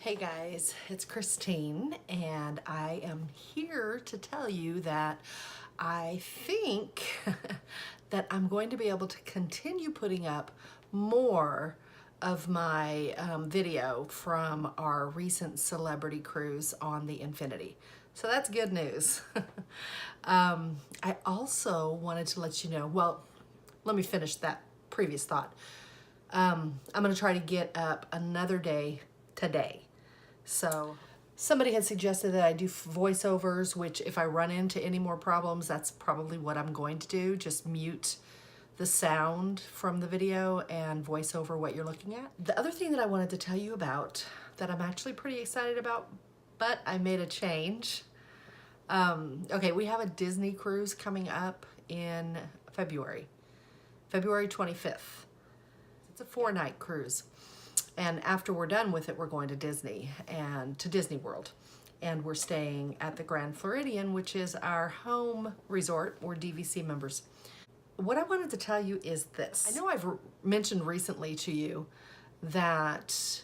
Hey guys, it's Christine, and I am here to tell you that I think that I'm going to be able to continue putting up more of my video from our recent celebrity cruise on the Infinity. So that's good news. I also wanted to let you know, well, let me finish that previous thought. I'm going to try to get up another day today. So somebody had suggested that I do voiceovers, which if I run into any more problems, that's probably what I'm going to do. Just mute the sound from the video and voice over what you're looking at. The other thing that I wanted to tell you about that I'm actually pretty excited about, but I made a change. Okay, we have a Disney cruise coming up in February 25th. It's a 4-night cruise. And after we're done with it, we're going to Disney and to Disney World. And we're staying at the Grand Floridian, which is our home resort. We're DVC members. What I wanted to tell you is this. I know I've mentioned recently to you that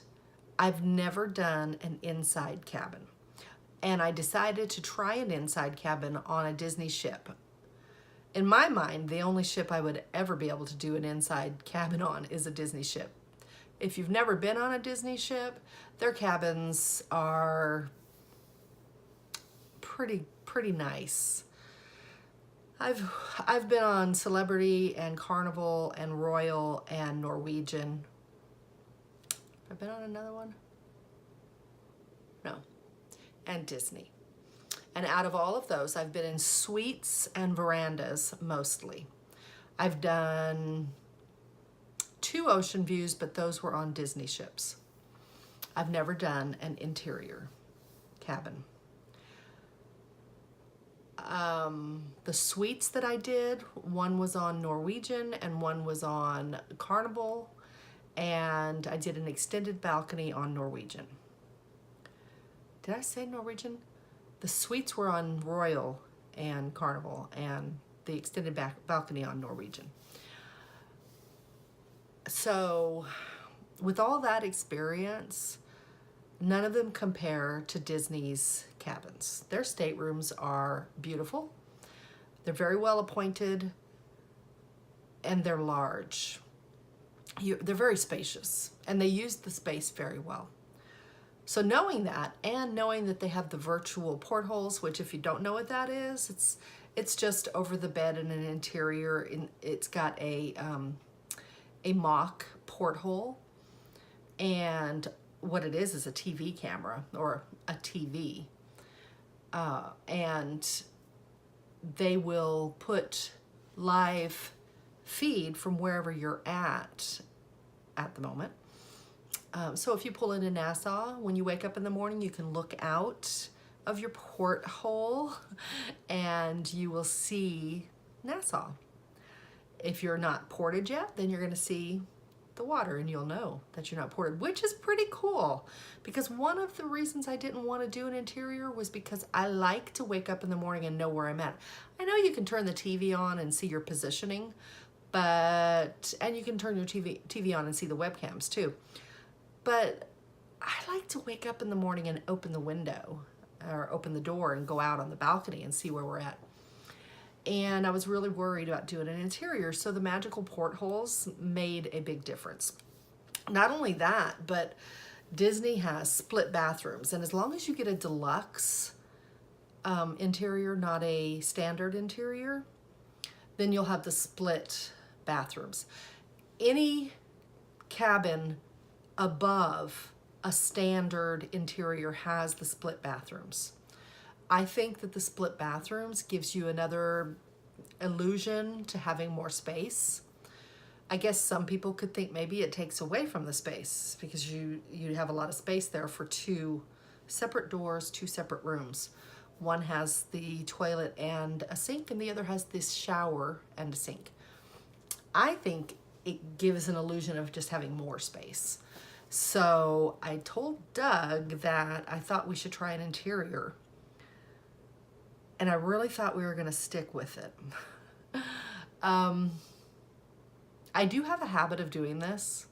I've never done an inside cabin. And I decided to try an inside cabin on a Disney ship. In my mind, the only ship I would ever be able to do an inside cabin on is a Disney ship. If you've never been on a Disney ship, their cabins are pretty nice. I've been on Celebrity and Carnival and Royal and Norwegian. I've been on another one? No. And Disney. And out of all of those, I've been in suites and verandas mostly. I've done 2 ocean views, but those were on Disney ships. I've never done an interior cabin. The suites that I did, one was on Norwegian and one was on Carnival, and I did an extended balcony on Norwegian. Did I say Norwegian? The suites were on Royal and Carnival, and the extended balcony on Norwegian. So with all that experience, none of them compare to Disney's cabins. Their staterooms are beautiful. They're very well appointed, and they're large. They're very spacious, and they use the space very well. So knowing that, and knowing that they have the virtual portholes, which if you don't know what that is, it's just over the bed in an interior. It's got a mock porthole, and what it is a TV camera or a TV, and they will put live feed from wherever you're at the moment. So if you pull into Nassau, when you wake up in the morning, you can look out of your porthole and you will see Nassau. If you're not ported yet, then you're going to see the water and you'll know that you're not ported, which is pretty cool. Because one of the reasons I didn't want to do an interior was because I like to wake up in the morning and know where I'm at. I know you can turn the TV on and see your positioning, and you can turn your TV on and see the webcams too. But I like to wake up in the morning and open the window or open the door and go out on the balcony and see where we're at. And I was really worried about doing an interior, so the magical portholes made a big difference. Not only that, but Disney has split bathrooms, and as long as you get a deluxe interior, not a standard interior, then you'll have the split bathrooms. Any cabin above a standard interior has the split bathrooms. I think that the split bathrooms gives you another illusion to having more space. I guess some people could think maybe it takes away from the space because you have a lot of space there for 2 separate doors, 2 separate rooms. One has the toilet and a sink, and the other has this shower and a sink. I think it gives an illusion of just having more space. So I told Doug that I thought we should try an interior. And I really thought we were going to stick with it. I do have a habit of doing this.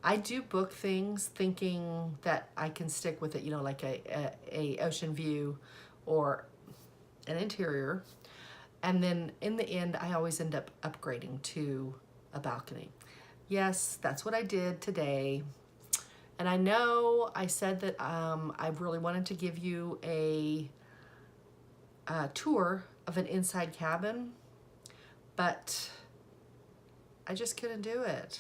I do book things thinking that I can stick with it, you know, like a ocean view or an interior. And then in the end, I always end up upgrading to a balcony. Yes, that's what I did today. And I know I said that I really wanted to give you a tour of an inside cabin, but I just couldn't do it.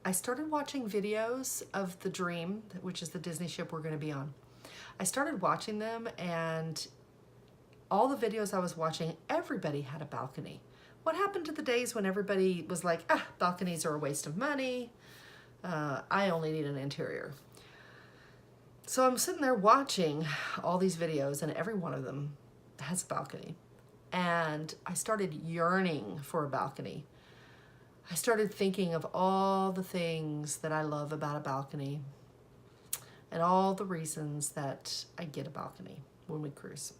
I started watching videos of the Dream, which is the Disney ship we're going to be on. I started watching them, and all the videos I was watching, everybody had a balcony. What happened to the days when everybody was like, ah, balconies are a waste of money. I only need an interior. So I'm sitting there watching all these videos, and every one of them has a balcony. And I started yearning for a balcony. I started thinking of all the things that I love about a balcony and all the reasons that I get a balcony when we cruise.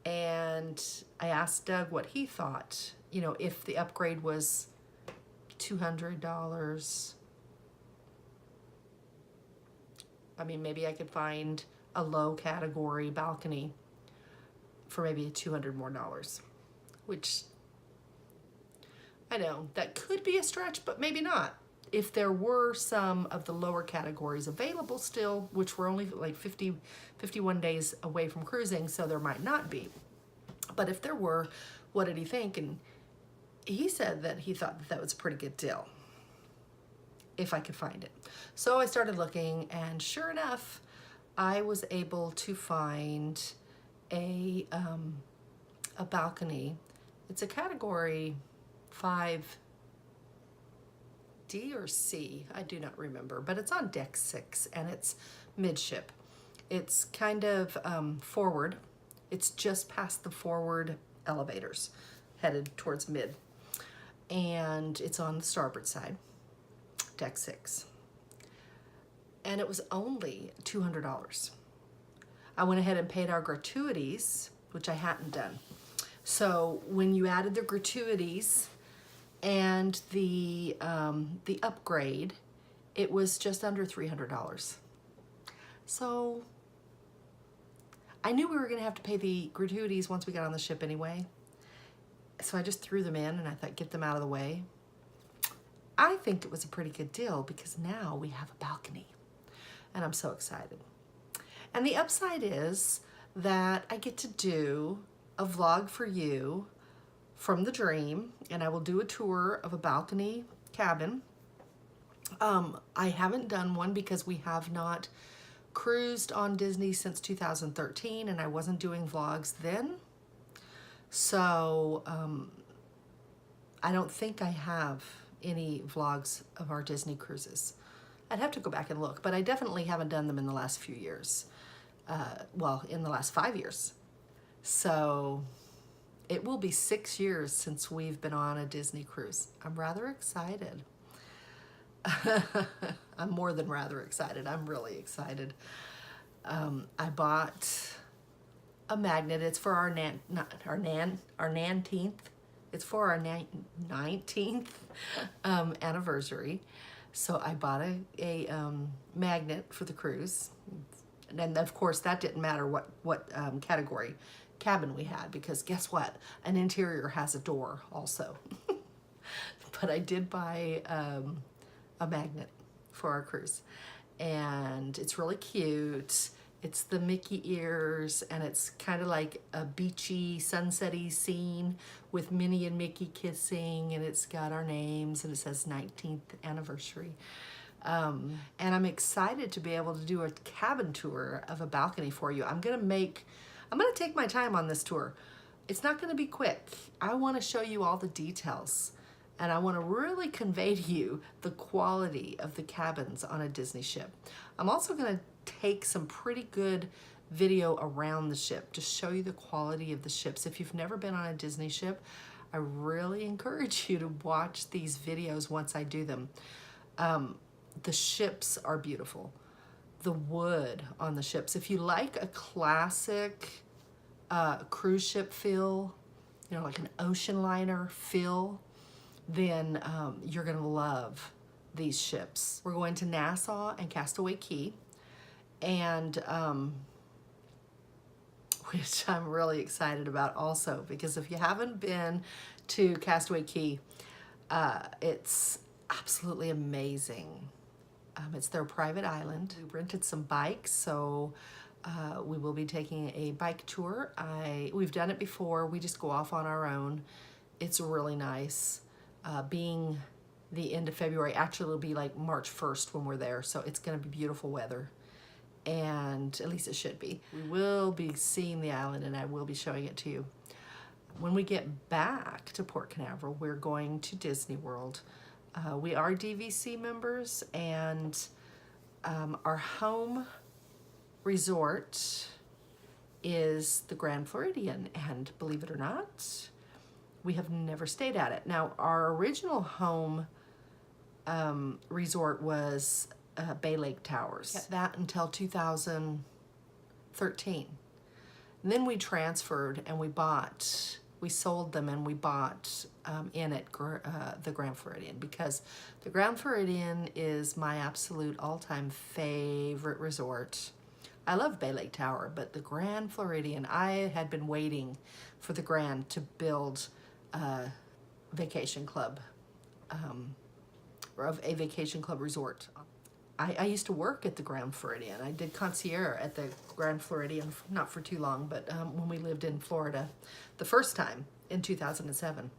And I asked Doug what he thought, you know, if the upgrade was $200. I mean, maybe I could find a low category balcony for maybe $200 more, which I know that could be a stretch, but maybe not. If there were some of the lower categories available still, which were only like 51 days away from cruising, so there might not be. But if there were, what did he think? And he said that he thought that was a pretty good deal, if I could find it. So I started looking, and sure enough, I was able to find a balcony. It's a category 5D or C, I do not remember, but it's on deck 6 and it's midship. It's kind of forward. It's just past the forward elevators, headed towards mid. And it's on the starboard side, deck 6. And it was only $200. I went ahead and paid our gratuities, which I hadn't done. So when you added the gratuities and the upgrade, it was just under $300. So I knew we were going to have to pay the gratuities once we got on the ship anyway. So I just threw them in, and I thought, get them out of the way. I think it was a pretty good deal because now we have a balcony, and I'm so excited. And the upside is that I get to do a vlog for you from the Dream, and I will do a tour of a balcony cabin. I haven't done one because we have not cruised on Disney since 2013, and I wasn't doing vlogs then. So I don't think I have any vlogs of our Disney cruises. I'd have to go back and look, but I definitely haven't done them in the last few years. Well, in the last 5 years. So it will be 6 years since we've been on a Disney cruise. I'm rather excited. I'm more than rather excited. I'm really excited. I bought a magnet. It's for our 19th. It's for our 19th anniversary. So I bought a magnet for the cruise. And of course, that didn't matter what category cabin we had, because guess what? An interior has a door also. But I did buy a magnet for our cruise, and it's really cute. It's the Mickey ears, and it's kind of like a beachy, sunsetty scene with Minnie and Mickey kissing, and it's got our names, and it says 19th anniversary. And I'm excited to be able to do a cabin tour of a balcony for you. I'm gonna take my time on this tour. It's not gonna be quick. I wanna show you all the details, and I wanna really convey to you the quality of the cabins on a Disney ship. I'm also gonna take some pretty good video around the ship to show you the quality of the ships. If you've never been on a Disney ship, I really encourage you to watch these videos once I do them. The ships are beautiful. The wood on the ships. If you like a classic cruise ship feel, you know, like an ocean liner feel, then you're gonna love these ships. We're going to Nassau and Castaway Cay, and which I'm really excited about also, because if you haven't been to Castaway Cay, it's absolutely amazing. It's their private island. We rented some bikes, so we will be taking a bike tour. We've done it before. We just go off on our own. It's really nice. Being the end of February, actually it'll be like March 1st when we're there, so it's going to be beautiful weather, and at least it should be. We will be seeing the island, and I will be showing it to you. When we get back to Port Canaveral, we're going to Disney World. We are DVC members, and our home resort is the Grand Floridian, and believe it or not, we have never stayed at it. Now, our original home resort was Bay Lake Towers. Kept that until 2013. And then we transferred and we sold them and we bought in at the Grand Floridian, because the Grand Floridian is my absolute all-time favorite resort. I love Bay Lake Tower, but the Grand Floridian, I had been waiting for the Grand to build a vacation club, or a vacation club resort. I used to work at the Grand Floridian. I did concierge at the Grand Floridian, not for too long, but when we lived in Florida the first time in 2007.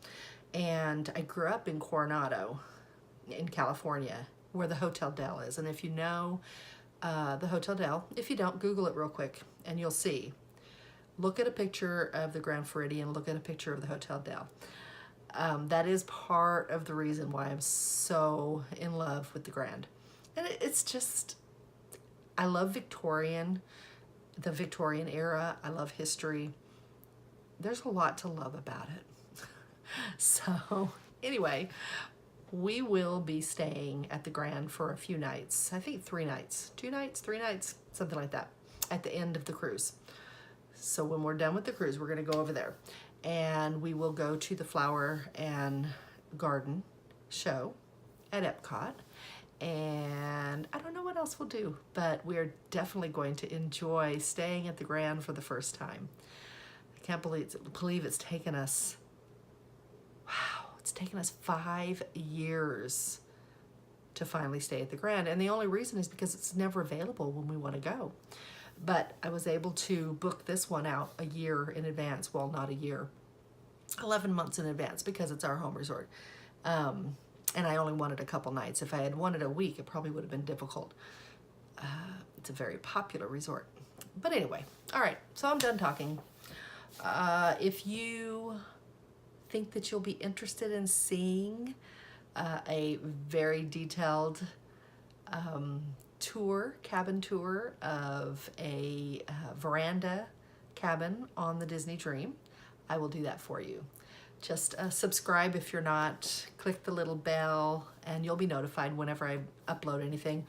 And I grew up in Coronado in California, where the Hotel Del is. And if you know the Hotel Del, if you don't, Google it real quick and you'll see. Look at a picture of the Grand Floridian, look at a picture of the Hotel Del. That is part of the reason why I'm so in love with the Grand. And it's just, I love the Victorian era. I love history. There's a lot to love about it. So anyway, we will be staying at the Grand for a few nights. I think 3 nights, 2 nights, 3 nights, something like that, at the end of the cruise. So when we're done with the cruise, we're going to go over there, and we will go to the Flower and Garden show at Epcot. And I don't know what else we'll do, but we are definitely going to enjoy staying at the Grand for the first time. I can't believe it's taken us, wow, it's taken us 5 years to finally stay at the Grand. And the only reason is because it's never available when we want to go. But I was able to book this one out a year in advance. Well, not a year, 11 months in advance, because it's our home resort. And I only wanted a couple nights. If I had wanted a week, it probably would have been difficult. It's a very popular resort. But anyway, all right, so I'm done talking. If you think that you'll be interested in seeing a very detailed cabin tour of a veranda cabin on the Disney Dream, I will do that for you. Just subscribe if you're not, click the little bell, and you'll be notified whenever I upload anything.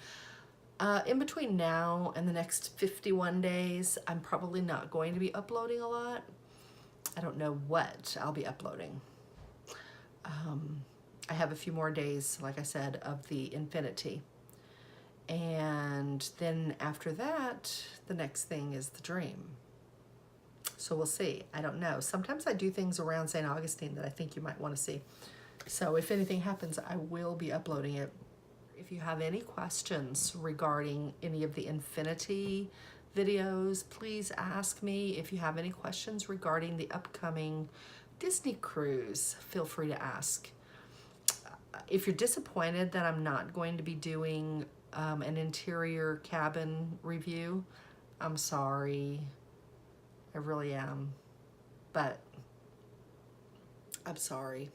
In between now and the next 51 days, I'm probably not going to be uploading a lot. I don't know what I'll be uploading. I have a few more days, like I said, of the Infinity. And then after that, the next thing is the Dream. So we'll see. I don't know. Sometimes I do things around St. Augustine that I think you might want to see. So if anything happens, I will be uploading it. If you have any questions regarding any of the Infinity videos, please ask me. If you have any questions regarding the upcoming Disney cruise, feel free to ask. If you're disappointed that I'm not going to be doing an interior cabin review, I'm sorry. I really am, but I'm sorry.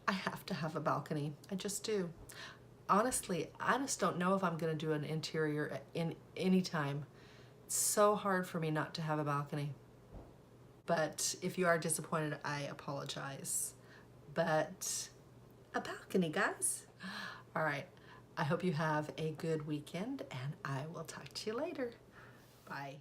I have to have a balcony. I just do. Honestly, I just don't know if I'm going to do an interior in any time. It's so hard for me not to have a balcony. But if you are disappointed, I apologize. But a balcony, guys. All right. I hope you have a good weekend, and I will talk to you later. Bye.